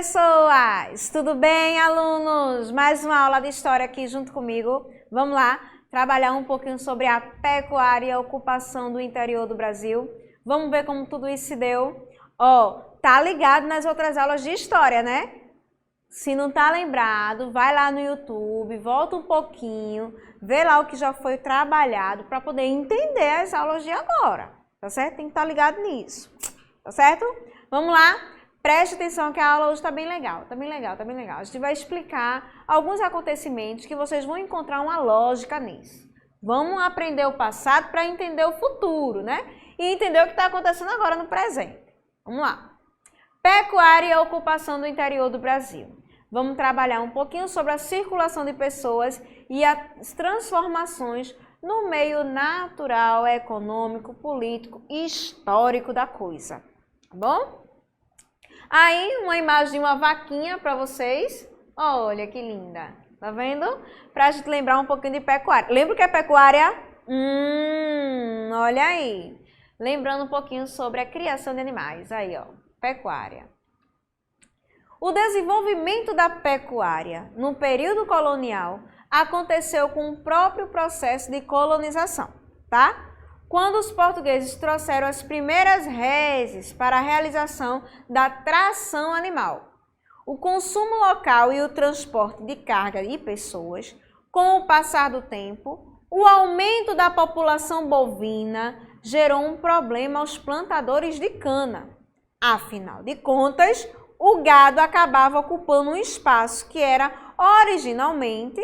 pessoas! Tudo bem, alunos? Mais uma aula de história aqui junto comigo. Vamos lá trabalhar um pouquinho sobre a pecuária e a ocupação do interior do Brasil. Vamos ver como tudo isso se deu. Tá ligado nas outras aulas de história, né? Se não tá lembrado, vai lá no YouTube, volta um pouquinho, vê lá o que já foi trabalhado para poder entender as aulas de agora, tá certo? Tem que estar ligado nisso, tá certo? Vamos lá? Preste atenção que a aula hoje está bem legal, tá bem legal, tá bem legal. A gente vai explicar alguns acontecimentos que vocês vão encontrar uma lógica nisso. Vamos aprender o passado para entender o futuro, né? E entender o que está acontecendo agora no presente. Vamos lá. Pecuária e a ocupação do interior do Brasil. Vamos trabalhar um pouquinho sobre a circulação de pessoas e as transformações no meio natural, econômico, político e histórico da coisa. Tá bom? Aí, uma imagem de uma vaquinha para vocês. Olha que linda. Tá vendo? Para a gente lembrar um pouquinho de pecuária. Lembra o que é pecuária? Olha aí. Lembrando um pouquinho sobre a criação de animais. Aí, ó. Pecuária. O desenvolvimento da pecuária no período colonial aconteceu com o próprio processo de colonização, tá? Quando os portugueses trouxeram as primeiras reses para a realização da tração animal. O consumo local e o transporte de carga e pessoas, com o passar do tempo, o aumento da população bovina gerou um problema aos plantadores de cana. Afinal de contas, o gado acabava ocupando um espaço que era originalmente,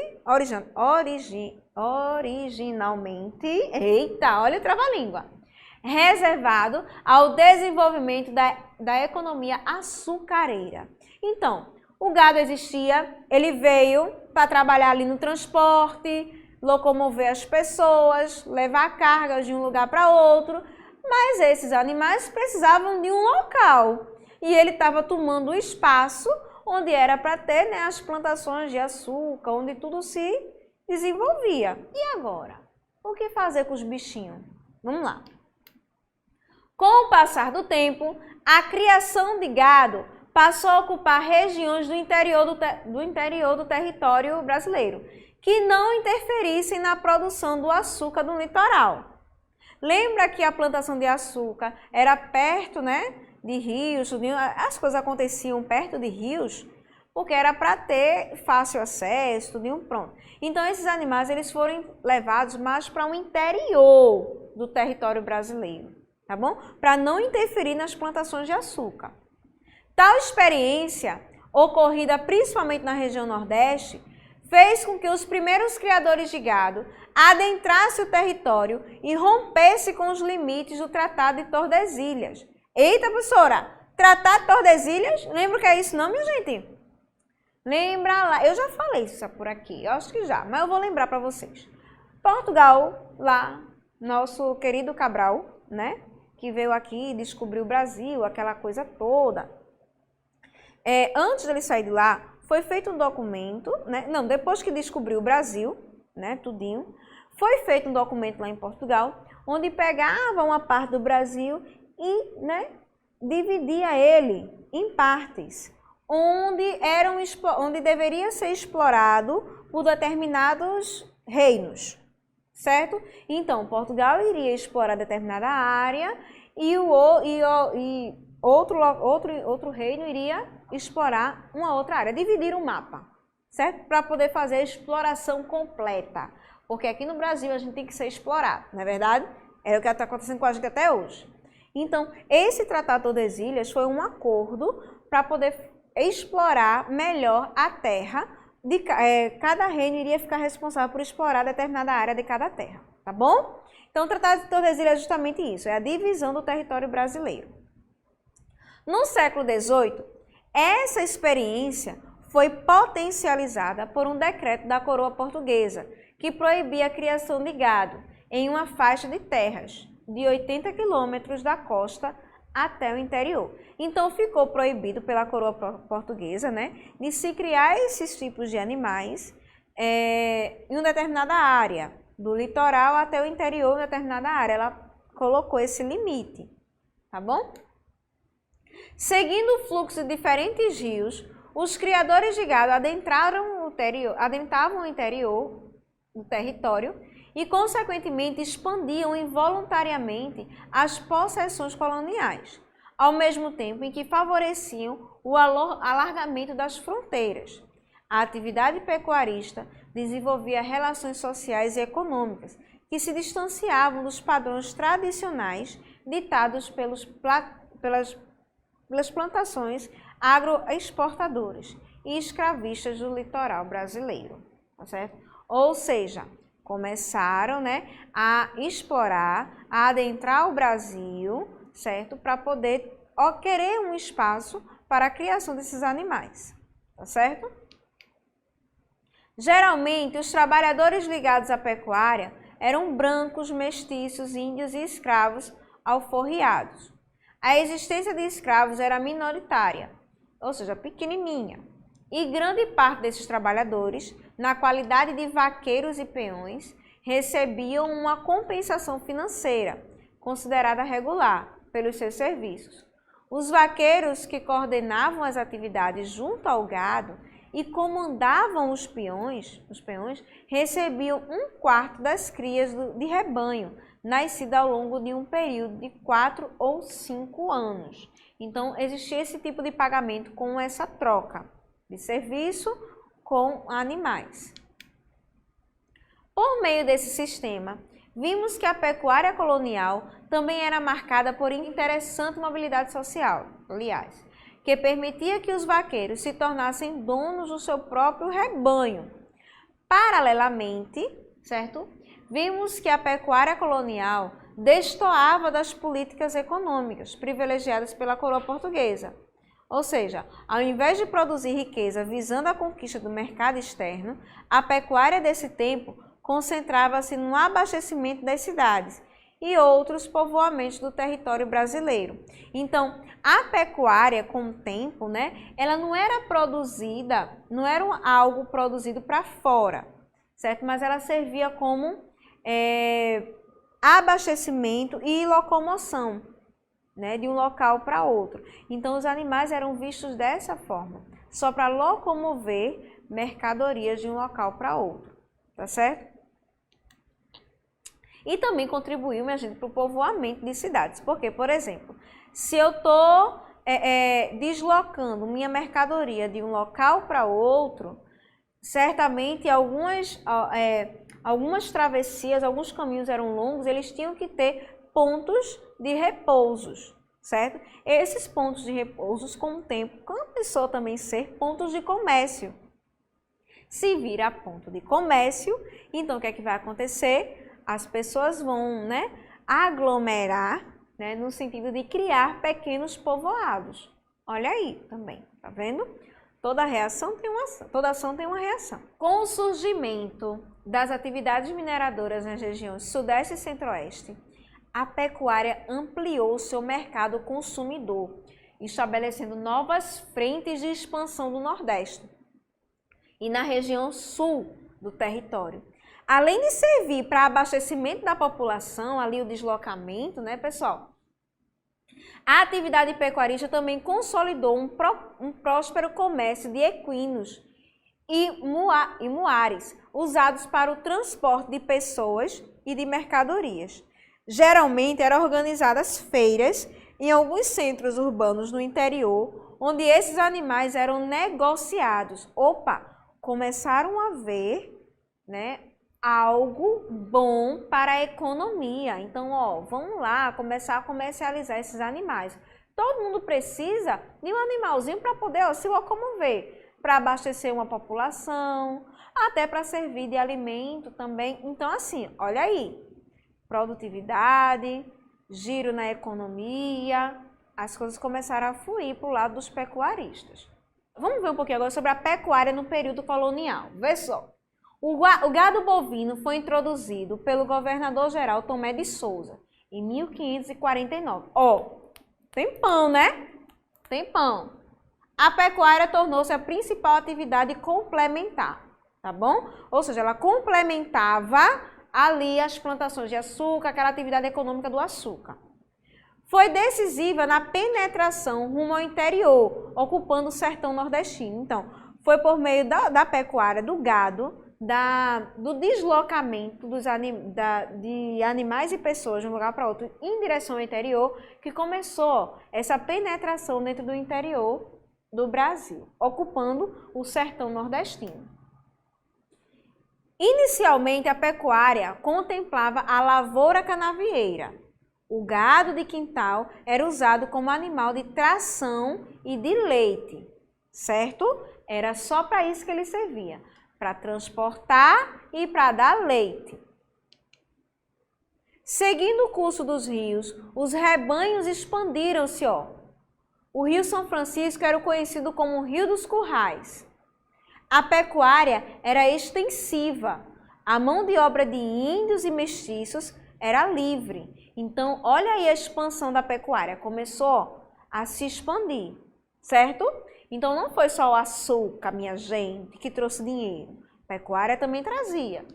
eita, olha o trava-língua, reservado ao desenvolvimento da economia açucareira. Então, o gado existia, ele veio para trabalhar ali no transporte, locomover as pessoas, levar cargas de um lugar para outro, mas esses animais precisavam de um local e ele estava tomando o espaço onde era para ter, né, as plantações de açúcar, onde tudo se desenvolvia. E agora? O que fazer com os bichinhos? Vamos lá. Com o passar do tempo, a criação de gado passou a ocupar regiões do interior do território brasileiro, que não interferissem na produção do açúcar do litoral. Lembra que a plantação de açúcar era perto, né, de rios, as coisas aconteciam perto de rios, porque era para ter fácil acesso, tudo pronto. Então, esses animais eles foram levados mais para o interior do território brasileiro, tá bom? Para não interferir nas plantações de açúcar. Tal experiência, ocorrida principalmente na região Nordeste, fez com que os primeiros criadores de gado adentrassem o território e rompessem com os limites do Tratado de Tordesilhas. Eita, professora, Tratado de Tordesilhas, lembra o que é isso não, minha gente? Lembra lá, eu já falei isso por aqui, eu acho que já, mas eu vou lembrar para vocês. Portugal, lá, nosso querido Cabral, né, que veio aqui e descobriu o Brasil, aquela coisa toda. Antes dele sair de lá, foi feito um documento, né, não, depois que descobriu o Brasil, né, tudinho, foi feito um documento lá em Portugal, onde pegava uma parte do Brasil e, né, dividia ele em partes, onde deveria ser explorado por determinados reinos, certo? Então, Portugal iria explorar determinada área e outro reino iria explorar uma outra área, dividir o mapa, certo? Para poder fazer a exploração completa, porque aqui no Brasil a gente tem que ser explorado, não é verdade? É o que está acontecendo com a gente até hoje. Então, esse Tratado de Tordesilhas foi um acordo para poder explorar melhor a terra. Cada reino iria ficar responsável por explorar determinada área de cada terra, tá bom? Então, o Tratado de Tordesilhas é justamente isso, é a divisão do território brasileiro. No século XVIII, essa experiência foi potencializada por um decreto da coroa portuguesa, que proibia a criação de gado em uma faixa de terras de 80 quilômetros da costa até o interior. Então, ficou proibido pela coroa portuguesa, né, de se criar esses tipos de animais em uma determinada área, do litoral até o interior, em uma determinada área. Ela colocou esse limite, tá bom? Seguindo o fluxo de diferentes rios, os criadores de gado adentravam o interior do território e, consequentemente, expandiam involuntariamente as possessões coloniais, ao mesmo tempo em que favoreciam o alargamento das fronteiras. A atividade pecuarista desenvolvia relações sociais e econômicas que se distanciavam dos padrões tradicionais ditados pelas plantações agroexportadoras e escravistas do litoral brasileiro, tá certo? Ou seja, começaram, né, a explorar, a adentrar o Brasil, certo? Para poder querer um espaço para a criação desses animais, tá certo? Geralmente, os trabalhadores ligados à pecuária eram brancos, mestiços, índios e escravos alforriados. A existência de escravos era minoritária, ou seja, pequenininha, e grande parte desses trabalhadores, na qualidade de vaqueiros e peões, recebiam uma compensação financeira, considerada regular, pelos seus serviços. Os vaqueiros que coordenavam as atividades junto ao gado e comandavam os peões recebiam 1/4 das crias de rebanho, nascida ao longo de um período de 4 ou 5 anos. Então, existia esse tipo de pagamento com essa troca de serviço com animais. Por meio desse sistema, vimos que a pecuária colonial também era marcada por interessante mobilidade social, aliás, que permitia que os vaqueiros se tornassem donos do seu próprio rebanho. Paralelamente, certo? Vimos que a pecuária colonial destoava das políticas econômicas privilegiadas pela coroa portuguesa. Ou seja, ao invés de produzir riqueza visando a conquista do mercado externo, a pecuária desse tempo concentrava-se no abastecimento das cidades e outros povoamentos do território brasileiro. Então, a pecuária, com o tempo, né, ela não era produzida, não era algo produzido para fora, certo? Mas ela servia como abastecimento e locomoção, né, de um local para outro. Então, os animais eram vistos dessa forma, só para locomover mercadorias de um local para outro, tá certo? E também contribuiu, minha gente, para o povoamento de cidades. Porque, por exemplo, se eu estou deslocando minha mercadoria de um local para outro, certamente algumas travessias, alguns caminhos eram longos, eles tinham que ter pontos de repousos, certo? Esses pontos de repousos, com o tempo, começou também a ser pontos de comércio. Se vira ponto de comércio, então o que é que vai acontecer? As pessoas vão, né, aglomerar, né, no sentido de criar pequenos povoados. Olha aí também, tá vendo? Toda ação tem uma reação. Com o surgimento das atividades mineradoras nas regiões Sudeste e Centro-Oeste, a pecuária ampliou seu mercado consumidor, estabelecendo novas frentes de expansão do Nordeste e na região sul do território. Além de servir para abastecimento da população, ali o deslocamento, né, pessoal? A atividade pecuarista também consolidou um próspero comércio de equinos e muares, usados para o transporte de pessoas e de mercadorias. Geralmente eram organizadas feiras em alguns centros urbanos no interior, onde esses animais eram negociados. Começaram a ver, né, algo bom para a economia. Então, vamos lá começar a comercializar esses animais. Todo mundo precisa de um animalzinho para poder se locomover, para abastecer uma população, até para servir de alimento também. Então, assim, olha aí, produtividade, giro na economia, as coisas começaram a fluir para o lado dos pecuaristas. Vamos ver um pouquinho agora sobre a pecuária no período colonial. Vê só. O gado bovino foi introduzido pelo governador-geral Tomé de Souza em 1549. Tempão, né? Tempão. A pecuária tornou-se a principal atividade complementar, tá bom? Ou seja, ela complementava ali as plantações de açúcar, aquela atividade econômica do açúcar. foi decisiva na penetração rumo ao interior, ocupando o sertão nordestino. Então, foi por meio da pecuária, do gado, do deslocamento de animais e pessoas de um lugar para outro em direção ao interior, que começou essa penetração dentro do interior do Brasil, ocupando o sertão nordestino. Inicialmente, a pecuária contemplava a lavoura canavieira. O gado de quintal era usado como animal de tração e de leite, certo? Era só para isso que ele servia, para transportar e para dar leite. Seguindo o curso dos rios, os rebanhos expandiram-se, O Rio São Francisco era o conhecido como o Rio dos Currais. A pecuária era extensiva. A mão de obra de índios e mestiços era livre. Então, olha aí a expansão da pecuária. Começou a se expandir, certo? Então, não foi só o açúcar, minha gente, que trouxe dinheiro. A pecuária também trazia.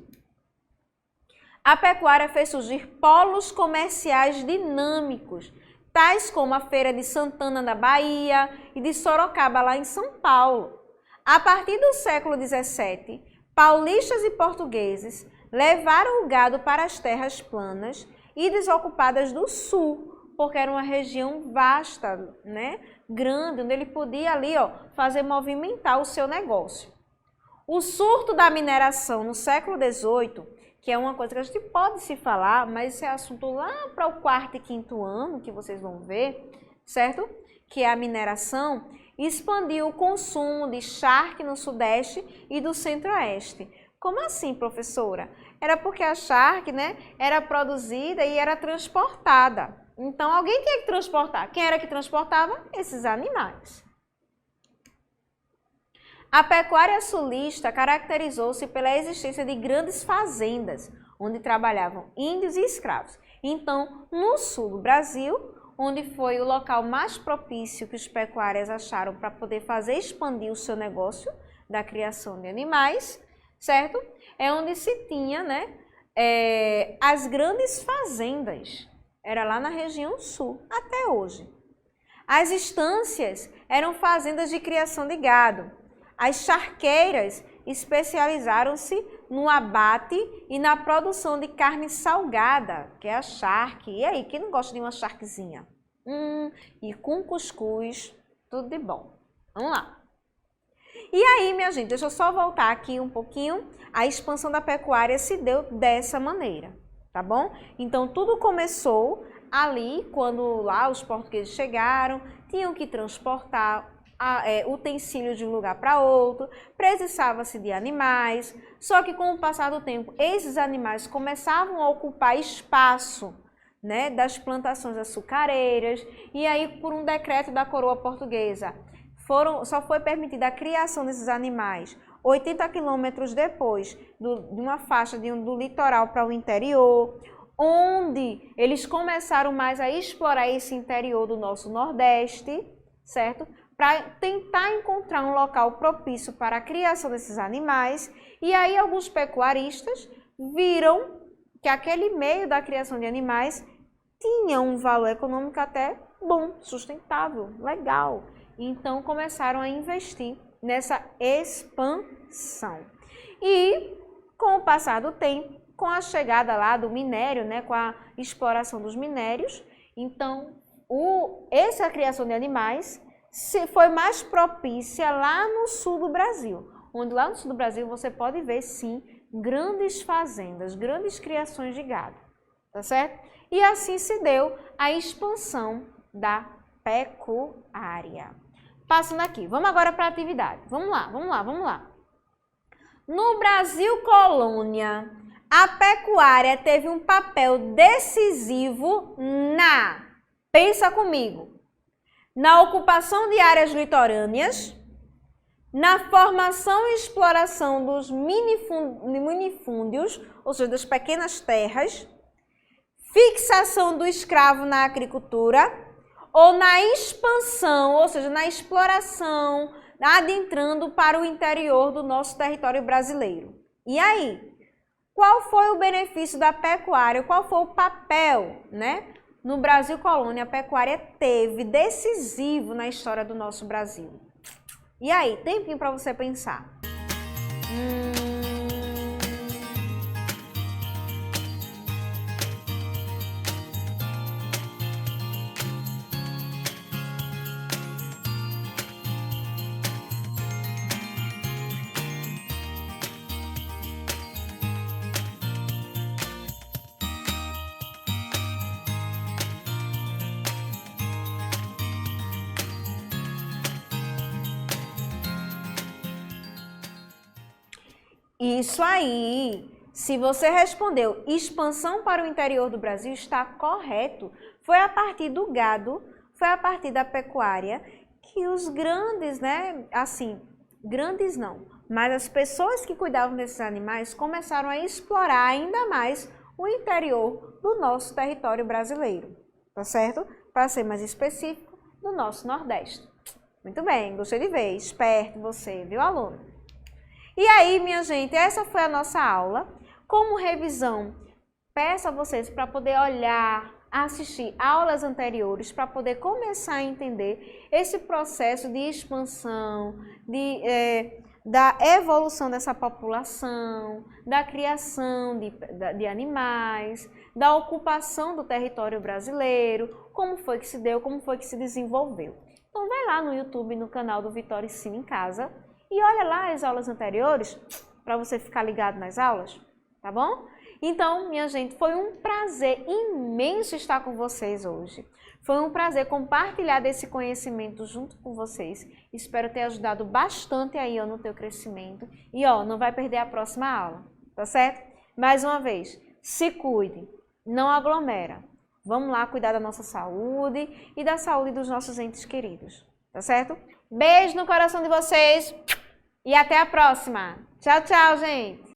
A pecuária fez surgir polos comerciais dinâmicos, tais como a Feira de Santana da Bahia e de Sorocaba, lá em São Paulo. A partir do século XVII, paulistas e portugueses levaram o gado para as terras planas e desocupadas do sul, porque era uma região vasta, grande, onde ele podia ali fazer movimentar o seu negócio. O surto da mineração no século XVIII, que é uma coisa que a gente pode se falar, mas esse é assunto lá para o 4º e 5º ano, que vocês vão ver, certo? Que é a mineração, expandiu o consumo de charque no sudeste e do centro-oeste. Como assim, professora? Era porque a charque, era produzida e era transportada. Então, alguém tinha que transportar. Quem era que transportava? Esses animais. A pecuária sulista caracterizou-se pela existência de grandes fazendas, onde trabalhavam índios e escravos. Então, no sul do Brasil, onde foi o local mais propício que os pecuários acharam para poder fazer expandir o seu negócio da criação de animais, certo? É onde se tinha, as grandes fazendas. Era lá na região sul, até hoje. As estâncias eram fazendas de criação de gado. As charqueiras especializaram-se no abate e na produção de carne salgada, que é a charque. E aí, quem não gosta de uma charquezinha? E com cuscuz, tudo de bom. Vamos lá. E aí, minha gente, deixa eu só voltar aqui um pouquinho. A expansão da pecuária se deu dessa maneira, tá bom? Então, tudo começou ali, quando lá os portugueses chegaram, tinham que transportar utensílios de um lugar para outro, precisava-se de animais, só que com o passar do tempo, esses animais começavam a ocupar espaço, das plantações açucareiras, e aí por um decreto da coroa portuguesa, só foi permitida a criação desses animais 80 quilômetros depois de uma faixa do litoral para o interior, onde eles começaram mais a explorar esse interior do nosso Nordeste, certo? Para tentar encontrar um local propício para a criação desses animais. E aí alguns pecuaristas viram que aquele meio da criação de animais tinha um valor econômico até bom, sustentável, legal. Então começaram a investir nessa expansão. E com o passar do tempo, com a chegada lá do minério, com a exploração dos minérios, então essa criação de animais foi mais propícia lá no sul do Brasil, onde lá no sul do Brasil você pode ver, sim, grandes fazendas, grandes criações de gado, tá certo? E assim se deu a expansão da pecuária. Passando aqui, vamos agora para a atividade. Vamos lá. No Brasil colônia, a pecuária teve um papel decisivo pensa comigo, na ocupação de áreas litorâneas, na formação e exploração dos minifúndios, ou seja, das pequenas terras, fixação do escravo na agricultura, ou na expansão, ou seja, na exploração, adentrando para o interior do nosso território brasileiro. E aí, qual foi o benefício da pecuária? Qual foi o papel, no Brasil colônia a pecuária teve decisivo na história do nosso Brasil? E aí, tempinho para você pensar. Isso aí! Se você respondeu expansão para o interior do Brasil, está correto. Foi a partir do gado, foi a partir da pecuária que os grandes, né, assim, grandes não, mas as pessoas que cuidavam desses animais começaram a explorar ainda mais o interior do nosso território brasileiro, tá certo? Para ser mais específico, do nosso Nordeste. Muito bem, gostei de ver, esperto você, viu, aluno? E aí, minha gente, essa foi a nossa aula. Como revisão, peço a vocês para poder olhar, assistir aulas anteriores, para poder começar a entender esse processo de expansão, da evolução dessa população, da criação de animais, da ocupação do território brasileiro, como foi que se deu, como foi que se desenvolveu. Então, vai lá no YouTube, no canal do Vitória Ensina em Casa, e olha lá as aulas anteriores, para você ficar ligado nas aulas, tá bom? Então, minha gente, foi um prazer imenso estar com vocês hoje. Foi um prazer compartilhar desse conhecimento junto com vocês. Espero ter ajudado bastante aí ó, no teu crescimento. E ó, não vai perder a próxima aula, tá certo? Mais uma vez, se cuide, não aglomera. Vamos lá cuidar da nossa saúde e da saúde dos nossos entes queridos, tá certo? Beijo no coração de vocês. E até a próxima. Tchau, tchau, gente.